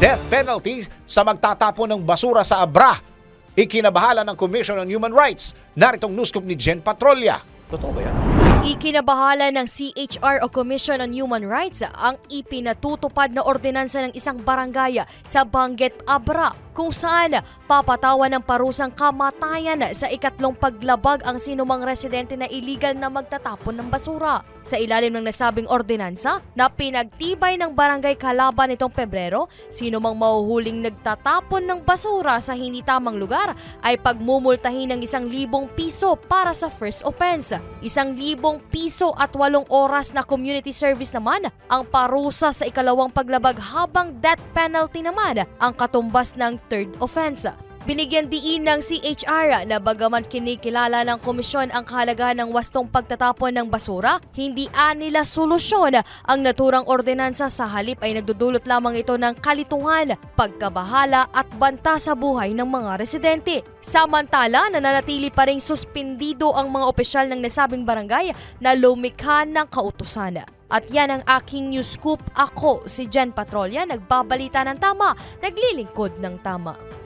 death penalty sa magtatapon ng basura sa Abra. Ikinabahala ng Commission on Human Rights. Naritong newscoop ni Jen Patrolya. Totoo ba yan? Ikinabahala ng CHR o Commission on Human Rights ang ipinatutupad na ordinansa ng isang barangay sa Benguet, Abra, kung saan papatawan ng parusang kamatayan sa ikatlong paglabag ang sinumang residente na illegal na magtatapon ng basura. Sa ilalim ng nasabing ordinansa na pinagtibay ng barangay Kalaban nitong Pebrero, sinumang mahuhuling nagtatapon ng basura sa hindi tamang lugar ay pagmumultahin ng 1,000 piso para sa first offense. 1,000 piso at 8 oras na community service naman ang parusa sa ikalawang paglabag, habang death penalty naman ang katumbas ng third offense. Binigyan diin ng CHR na bagaman kinikilala ng komisyon ang kahalagahan ng wastong pagtatapon ng basura, hindi nila solusyon ang naturang ordinansa, sa halip ay nagdudulot lamang ito ng kalituhan, pagkabahala at banta sa buhay ng mga residente. Samantala, nananatili pa ring suspindido ang mga opisyal ng nasabing barangay na lumikha ng kautusan. At yan ang aking news scoop. Ako si Jen Patrolya, nagbabalita ng tama, naglilingkod ng tama.